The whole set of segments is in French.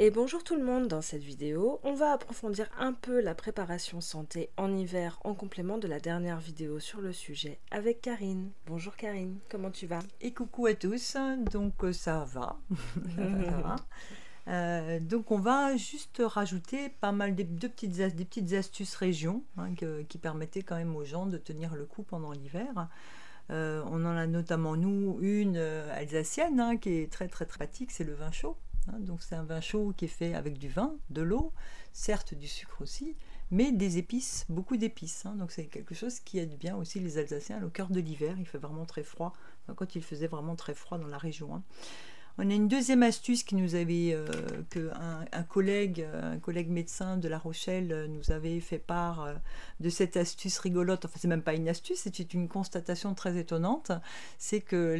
Et bonjour tout le monde, dans cette vidéo, on va approfondir un peu la préparation santé en hiver en complément de la dernière vidéo sur le sujet avec Karine. Bonjour Karine, comment tu vas? Et coucou à tous, donc ça va, ça va. Donc on va juste rajouter pas mal des petites astuces région qui permettaient quand même aux gens de tenir le coup pendant l'hiver. On en a notamment nous une alsacienne qui est très pratique, c'est le vin chaud. Donc c'est un vin chaud qui est fait avec du vin, de l'eau, certes du sucre aussi, mais des épices, beaucoup d'épices. Donc c'est quelque chose qui aide bien aussi les Alsaciens au cœur de l'hiver. Il fait vraiment très froid, quand il faisait vraiment très froid dans la région. On a une deuxième astuce qui nous avait un collègue médecin de La Rochelle nous avait fait part de cette astuce rigolote. Enfin, c'est même pas une astuce, c'est une constatation très étonnante. C'est que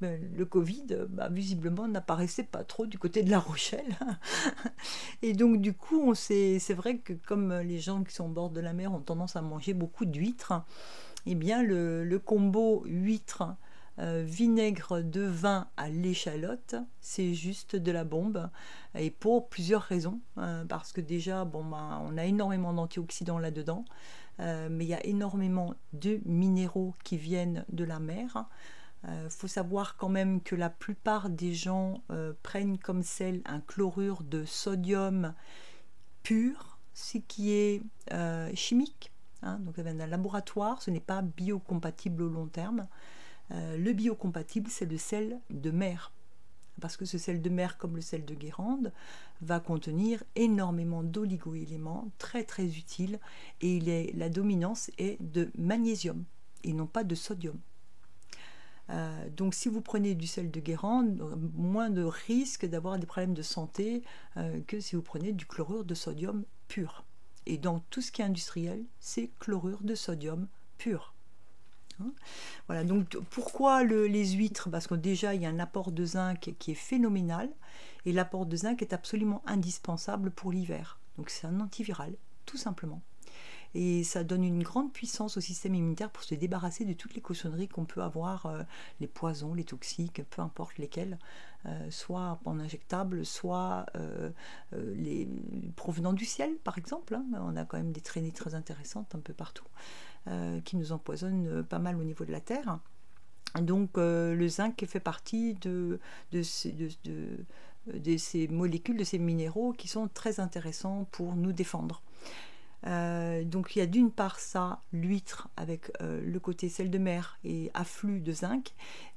le Covid, visiblement, n'apparaissait pas trop du côté de La Rochelle. Et donc, du coup, c'est vrai que comme les gens qui sont au bord de la mer ont tendance à manger beaucoup d'huîtres, eh bien, le combo huîtres vinaigre de vin à l'échalote, c'est juste de la bombe, et pour plusieurs raisons. Parce que déjà, on a énormément d'antioxydants là-dedans, mais il y a énormément de minéraux qui viennent de la mer. Faut savoir quand même que la plupart des gens prennent comme sel un chlorure de sodium pur, ce qui est chimique. Donc ça vient d'un laboratoire, ce n'est pas biocompatible au long terme. Le biocompatible, c'est le sel de mer. Parce que ce sel de mer, comme le sel de Guérande, va contenir énormément d'oligo-éléments très utiles. Et la dominance est de magnésium et non pas de sodium. Donc si vous prenez du sel de Guérande, moins de risque d'avoir des problèmes de santé que si vous prenez du chlorure de sodium pur. Et dans tout ce qui est industriel, c'est chlorure de sodium pur. Voilà, donc pourquoi les huîtres? Parce que déjà, il y a un apport de zinc qui est phénoménal, et l'apport de zinc est absolument indispensable pour l'hiver. Donc c'est un antiviral, tout simplement. Et ça donne une grande puissance au système immunitaire pour se débarrasser de toutes les cochonneries qu'on peut avoir, les poisons, les toxiques, peu importe lesquels, soit en injectable, soit les provenant du ciel, par exemple. On a quand même des traînées très intéressantes un peu partout, qui nous empoisonnent pas mal au niveau de la terre. Donc le zinc fait partie de ces molécules, de ces minéraux qui sont très intéressants pour nous défendre. Donc il y a d'une part ça, l'huître avec le côté sel de mer et afflux de zinc,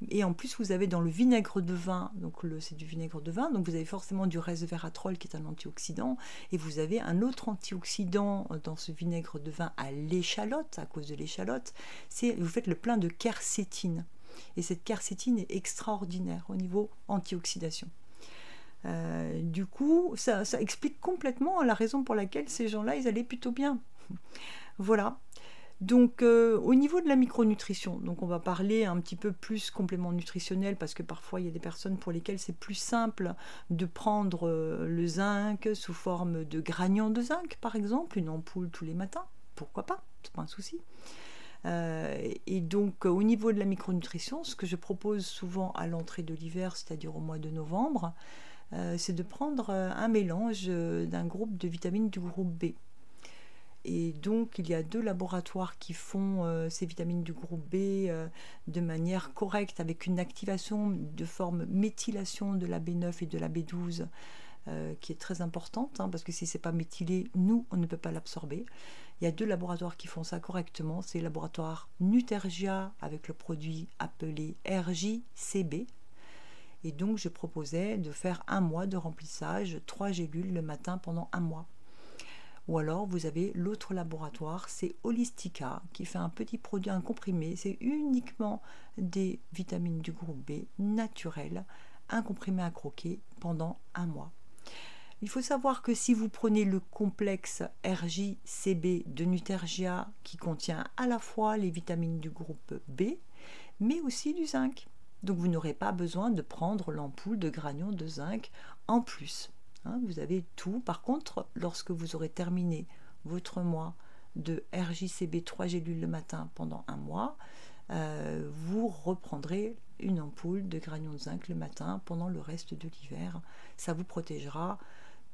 et en plus vous avez dans le vinaigre de vin, donc c'est du vinaigre de vin, donc vous avez forcément du resveratrol qui est un antioxydant, et vous avez un autre antioxydant dans ce vinaigre de vin à l'échalote, à cause de l'échalote, c'est vous faites le plein de quercétine, et cette quercétine est extraordinaire au niveau antioxydation. Du coup, ça explique complètement la raison pour laquelle ces gens-là, ils allaient plutôt bien. Voilà. Donc, au niveau de la micronutrition, donc on va parler un petit peu plus complément nutritionnel, parce que parfois, il y a des personnes pour lesquelles c'est plus simple de prendre le zinc sous forme de granulons de zinc, par exemple, une ampoule tous les matins. Pourquoi pas? C'est pas un souci. Et donc, au niveau de la micronutrition, ce que je propose souvent à l'entrée de l'hiver, c'est-à-dire au mois de novembre, c'est de prendre un mélange d'un groupe de vitamines du groupe B. Et donc, il y a 2 laboratoires qui font ces vitamines du groupe B de manière correcte, avec une activation de forme méthylation de la B9 et de la B12 qui est très importante, parce que si ce n'est pas méthylé, nous, on ne peut pas l'absorber. Il y a 2 laboratoires qui font ça correctement. C'est le laboratoire Nutergia avec le produit appelé RJCB. Et donc, je proposais de faire 1 mois de remplissage, 3 gélules le matin pendant 1 mois. Ou alors, vous avez l'autre laboratoire, c'est Holistica, qui fait un petit produit, un comprimé. C'est uniquement des vitamines du groupe B naturelles, un comprimé à croquer pendant 1 mois. Il faut savoir que si vous prenez le complexe RJCB de Nutergia, qui contient à la fois les vitamines du groupe B, mais aussi du zinc, donc vous n'aurez pas besoin de prendre l'ampoule de granulons de zinc en plus. Vous avez tout. Par contre, lorsque vous aurez terminé votre mois de RJCB 3 gélules le matin pendant 1 mois, vous reprendrez une ampoule de granulons de zinc le matin pendant le reste de l'hiver. Ça vous protégera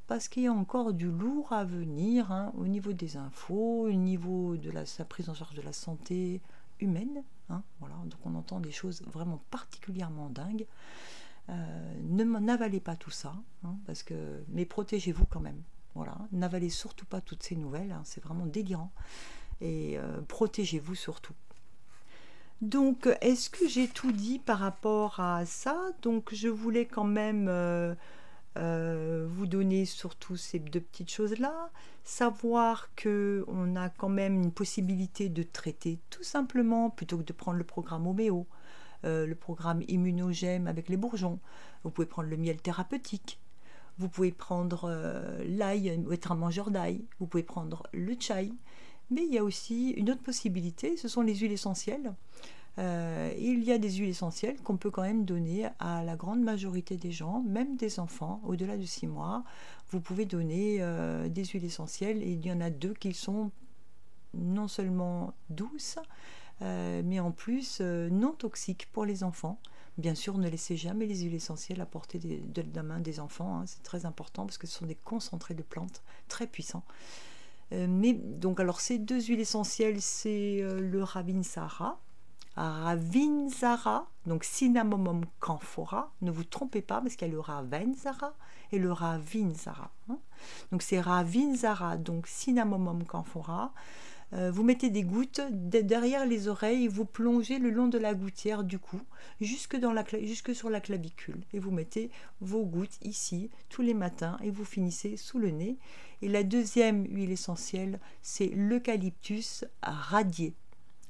parce qu'il y a encore du lourd à venir hein, au niveau des infos, au niveau de sa prise en charge de la santé humaine. Hein, voilà, donc on entend des choses vraiment particulièrement dingues. N'avalez pas tout ça, hein, mais protégez-vous quand même. Voilà, n'avalez surtout pas toutes ces nouvelles, hein, c'est vraiment délirant. Et protégez-vous surtout. Donc, est-ce que j'ai tout dit par rapport à ça? Donc, je voulais quand même vous donner surtout ces deux petites choses-là. Savoir qu'on a quand même une possibilité de traiter tout simplement, plutôt que de prendre le programme homéo, le programme immunogène avec les bourgeons. Vous pouvez prendre le miel thérapeutique. Vous pouvez prendre l'ail, être un mangeur d'ail. Vous pouvez prendre le chai. Mais il y a aussi une autre possibilité, ce sont les huiles essentielles. Il y a des huiles essentielles qu'on peut quand même donner à la grande majorité des gens, même des enfants, au-delà de 6 mois. Vous pouvez donner des huiles essentielles et il y en a 2 qui sont non seulement douces, mais en plus non toxiques pour les enfants. Bien sûr, ne laissez jamais les huiles essentielles à portée de la main des enfants, hein, c'est très important parce que ce sont des concentrés de plantes très puissants. Mais donc, alors ces 2 huiles essentielles, c'est le Ravinsara, donc Cinnamomum camphora. Ne vous trompez pas parce qu'il y a le Ravensara et le Ravinsara. Hein. Donc c'est Ravinsara, donc Cinnamomum camphora. Vous mettez des gouttes derrière les oreilles et vous plongez le long de la gouttière du cou jusque sur la clavicule. Et vous mettez vos gouttes ici tous les matins et vous finissez sous le nez. Et la deuxième huile essentielle, c'est l'eucalyptus radié.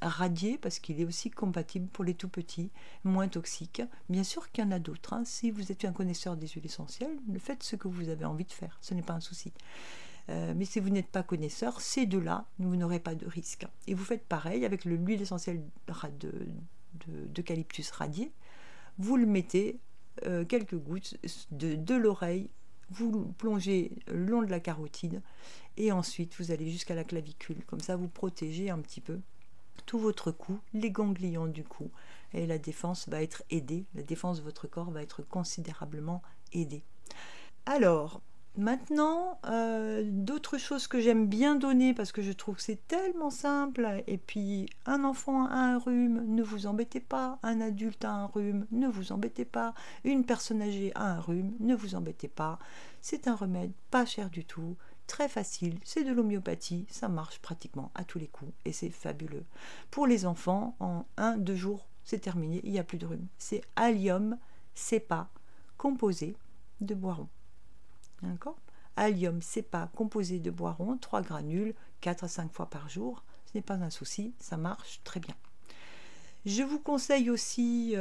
Radié parce qu'il est aussi compatible pour les tout petits, moins toxique. Bien sûr qu'il y en a d'autres. Hein. Si vous êtes un connaisseur des huiles essentielles, faites ce que vous avez envie de faire. Ce n'est pas un souci. Mais si vous n'êtes pas connaisseur, ces 2-là, vous n'aurez pas de risque. Et vous faites pareil avec l'huile essentielle d'eucalyptus radié. Vous le mettez quelques gouttes de l'oreille, vous le plongez le long de la carotide et ensuite vous allez jusqu'à la clavicule. Comme ça, vous protégez un petit peu tout votre cou, les ganglions du cou, et la défense va être aidée. La défense de votre corps va être considérablement aidée. Alors, maintenant, d'autres choses que j'aime bien donner parce que je trouve que c'est tellement simple. Et puis, un enfant a un rhume, ne vous embêtez pas. Un adulte a un rhume, ne vous embêtez pas. Une personne âgée a un rhume, ne vous embêtez pas. C'est un remède pas cher du tout, très facile. C'est de l'homéopathie, ça marche pratiquement à tous les coups et c'est fabuleux. Pour les enfants, en 1-2 jours, c'est terminé, il n'y a plus de rhume. C'est Allium cepa composé de boiron. D'accord? Allium cepa composé de boiron, 3 granules, 4 à 5 fois par jour. Ce n'est pas un souci, ça marche très bien. Je vous conseille aussi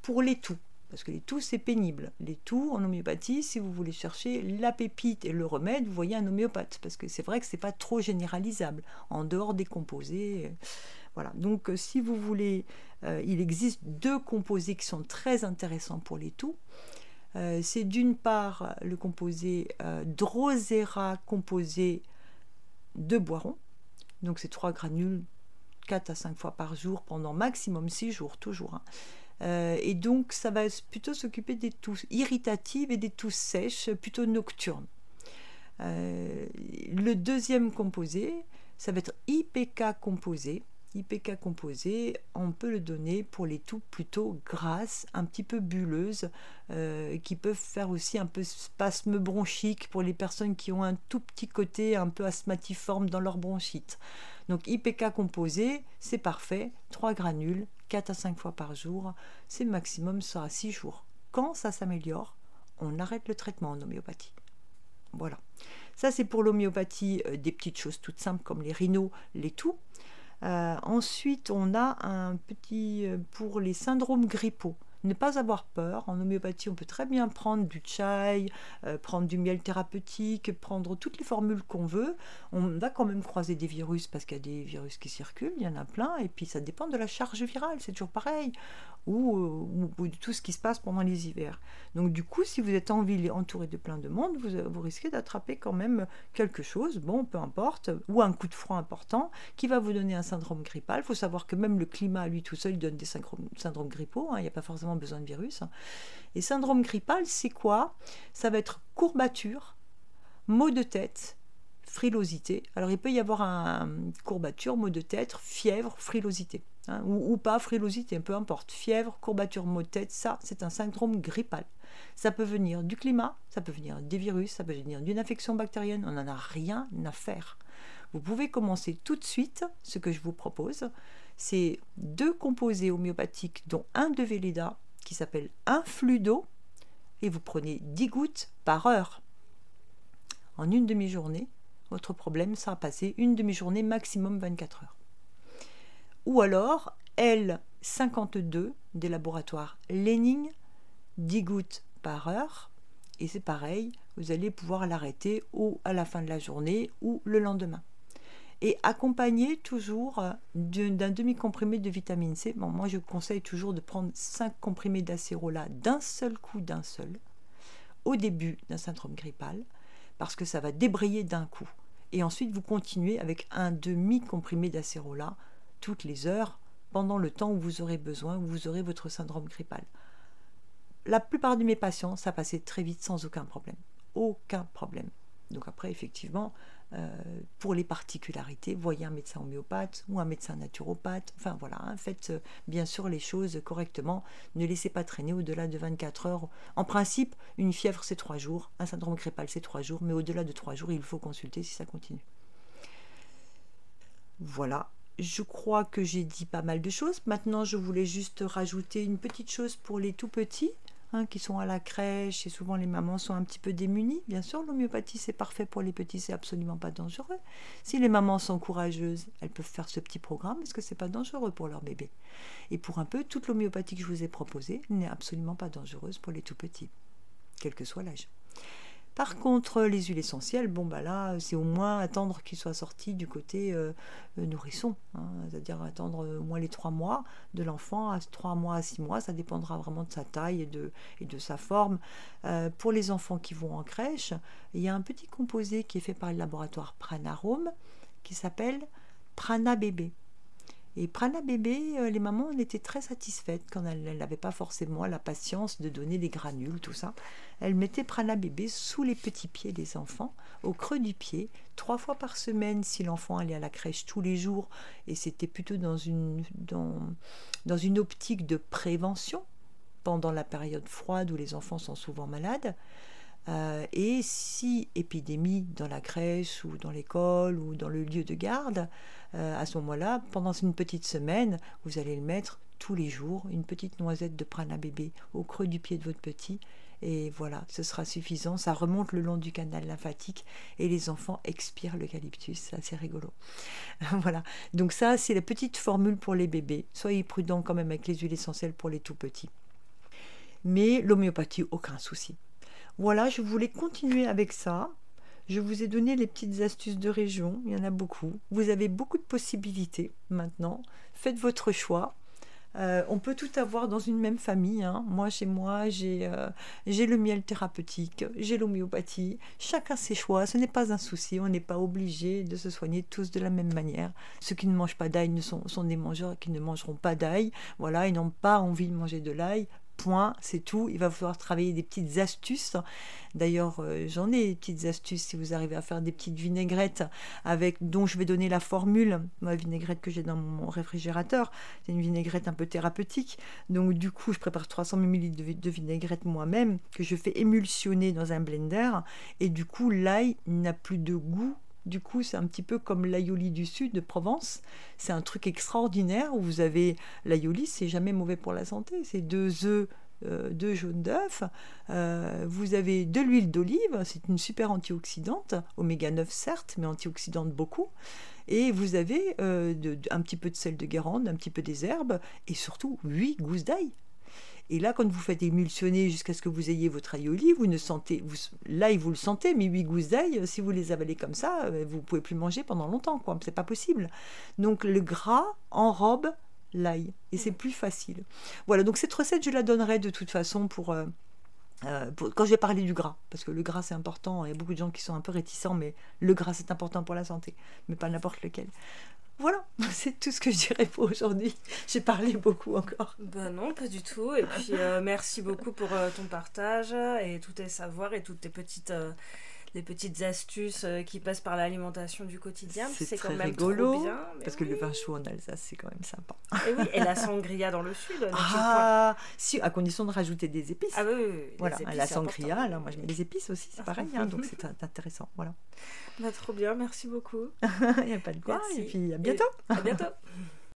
pour les toux, parce que les toux c'est pénible. Les toux en homéopathie, si vous voulez chercher la pépite et le remède, vous voyez un homéopathe, parce que c'est vrai que c'est pas trop généralisable, en dehors des composés. Voilà, donc si vous voulez, il existe 2 composés qui sont très intéressants pour les toux. C'est d'une part le composé Drosera composé de boiron, donc c'est 3 granules 4 à 5 fois par jour pendant maximum 6 jours, toujours. Hein. Et donc ça va plutôt s'occuper des toux irritatives et des toux sèches, plutôt nocturnes. Le deuxième composé, ça va être IPK composé. IPK composé, on peut le donner pour les toux plutôt grasses, un petit peu bulleuses, qui peuvent faire aussi un peu spasme bronchique pour les personnes qui ont un tout petit côté un peu asthmatiforme dans leur bronchite. Donc IPK composé, c'est parfait, 3 granules, 4 à 5 fois par jour, c'est maximum sera 6 jours. Quand ça s'améliore, on arrête le traitement en homéopathie. Voilà. Ça c'est pour l'homéopathie, des petites choses toutes simples comme les rhinos, les toux. Ensuite, on a un petit pour les syndromes grippaux. Ne pas avoir peur. En homéopathie, on peut très bien prendre du chai, prendre du miel thérapeutique, prendre toutes les formules qu'on veut. On va quand même croiser des virus parce qu'il y a des virus qui circulent, il y en a plein, et puis ça dépend de la charge virale, c'est toujours pareil, ou de tout ce qui se passe pendant les hivers. Donc du coup, si vous êtes en ville entouré de plein de monde, vous risquez d'attraper quand même quelque chose, bon, peu importe, ou un coup de froid important qui va vous donner un syndrome grippal. Il faut savoir que même le climat, à lui tout seul, donne des syndromes grippaux, hein, il n'y a pas forcément besoin de virus. Et syndrome grippal, c'est quoi? Ça va être courbature, maux de tête, frilosité. Alors il peut y avoir une courbature, maux de tête, fièvre, frilosité. Hein, ou pas frilosité, peu importe. Fièvre, courbature, maux de tête, ça c'est un syndrome grippal. Ça peut venir du climat, ça peut venir des virus, ça peut venir d'une infection bactérienne, on n'en a rien à faire. Vous pouvez commencer tout de suite, ce que je vous propose, c'est 2 composés homéopathiques, dont un de Velleda, qui s'appelle Infludo, et vous prenez 10 gouttes par heure. En une demi-journée, votre problème sera passé, une demi-journée maximum 24 heures. Ou alors, L52 des laboratoires Lenning, 10 gouttes par heure, et c'est pareil, vous allez pouvoir l'arrêter ou à la fin de la journée ou le lendemain. Et accompagné toujours d'un demi-comprimé de vitamine C. Bon, moi, je conseille toujours de prendre 5 comprimés d'acérola d'un seul coup, au début d'un syndrome grippal, parce que ça va débrayer d'un coup. Et ensuite, vous continuez avec un demi-comprimé d'acérola toutes les heures, pendant le temps où vous aurez besoin, où vous aurez votre syndrome grippal. La plupart de mes patients, ça passait très vite sans aucun problème. Aucun problème. Donc après, effectivement, pour les particularités, voyez un médecin homéopathe ou un médecin naturopathe. Enfin voilà, hein, faites bien sûr les choses correctement. Ne laissez pas traîner au-delà de 24 heures. En principe, une fièvre, c'est 3 jours. Un syndrome grippal, c'est 3 jours. Mais au-delà de 3 jours, il faut consulter si ça continue. Voilà. Je crois que j'ai dit pas mal de choses. Maintenant, je voulais juste rajouter une petite chose pour les tout petits, hein, qui sont à la crèche, et souvent les mamans sont un petit peu démunies. Bien sûr, l'homéopathie, c'est parfait pour les petits, c'est absolument pas dangereux. Si les mamans sont courageuses, elles peuvent faire ce petit programme, parce que c'est pas dangereux pour leur bébé. Et pour un peu, toute l'homéopathie que je vous ai proposée n'est absolument pas dangereuse pour les tout petits, quel que soit l'âge. Par contre, les huiles essentielles, bon bah là, c'est au moins attendre qu'ils soient sortis du côté nourrisson, hein, c'est-à-dire attendre au moins les 3 mois de l'enfant, à 3 mois à 6 mois, ça dépendra vraiment de sa taille et de sa forme. Pour les enfants qui vont en crèche, il y a un petit composé qui est fait par le laboratoire Pranarome qui s'appelle Prana Bébé. Et Prana Bébé, les mamans en étaient très satisfaites quand elles n'avaient pas forcément la patience de donner les granules, tout ça. Elles mettaient Prana Bébé sous les petits pieds des enfants, au creux du pied, 3 fois par semaine si l'enfant allait à la crèche tous les jours. Et c'était plutôt dans une optique de prévention pendant la période froide où les enfants sont souvent malades. Et si épidémie dans la crèche ou dans l'école ou dans le lieu de garde, à ce moment-là, pendant une petite semaine, vous allez le mettre tous les jours, une petite noisette de Prana Bébé au creux du pied de votre petit, et voilà, ce sera suffisant. Ça remonte le long du canal lymphatique et les enfants expirent l'eucalyptus, c'est assez rigolo. Voilà, donc ça c'est la petite formule pour les bébés. Soyez prudents quand même avec les huiles essentielles pour les tout petits. Mais l'homéopathie, aucun souci. Voilà, je voulais continuer avec ça. Je vous ai donné les petites astuces de région, il y en a beaucoup. Vous avez beaucoup de possibilités maintenant. Faites votre choix. On peut tout avoir dans une même famille, hein. Moi, chez moi, j'ai le miel thérapeutique, j'ai l'homéopathie. Chacun ses choix, ce n'est pas un souci. On n'est pas obligé de se soigner tous de la même manière. Ceux qui ne mangent pas d'ail sont des mangeurs qui ne mangeront pas d'ail. Voilà, ils n'ont pas envie de manger de l'ail. Point, c'est tout. Il va falloir travailler des petites astuces. D'ailleurs, j'en ai des petites astuces si vous arrivez à faire des petites vinaigrettes dont je vais donner la formule. Ma vinaigrette que j'ai dans mon réfrigérateur, c'est une vinaigrette un peu thérapeutique. Donc du coup, je prépare 300 ml de vinaigrette moi-même que je fais émulsionner dans un blender. Et du coup, l'ail n'a plus de goût. Du coup, c'est un petit peu comme l'aioli du sud de Provence. C'est un truc extraordinaire où vous avez l'aioli, c'est jamais mauvais pour la santé. C'est 2 œufs, 2 jaunes d'œufs. Vous avez de l'huile d'olive, c'est une super antioxydante, oméga 9 certes, mais antioxydante beaucoup. Et vous avez un petit peu de sel de Guérande, un petit peu des herbes, et surtout 8 gousses d'ail. Et là, quand vous faites émulsionner jusqu'à ce que vous ayez votre aioli, vous ne sentez, l'ail vous le sentez, mais 8 gousses d'ail, si vous les avalez comme ça, vous ne pouvez plus manger pendant longtemps, quoi. C'est pas possible. Donc le gras enrobe l'ail, et c'est plus facile. Voilà, donc cette recette, je la donnerai de toute façon quand je vais parler du gras, parce que le gras c'est important, il y a beaucoup de gens qui sont un peu réticents, mais le gras c'est important pour la santé, mais pas n'importe lequel. Voilà, c'est tout ce que je dirais pour aujourd'hui. J'ai parlé beaucoup encore. Ben non, pas du tout. Et puis merci beaucoup pour ton partage et tous tes savoirs et toutes tes petites des petites astuces qui passent par l'alimentation du quotidien. C'est quand très même rigolo, trop bien. parce que le vin chaud en Alsace, c'est quand même sympa. Et oui, et la sangria dans le sud. n'est-il point Ah, si, à condition de rajouter des épices. Ah oui, oui, oui, les Voilà, épices, la c'est sangria, important. là, moi je mets des épices aussi, c'est pareil, hein, donc c'est intéressant. Voilà. Bah, trop bien, merci beaucoup. Il n'y a pas de quoi, Merci. et puis à bientôt. À bientôt.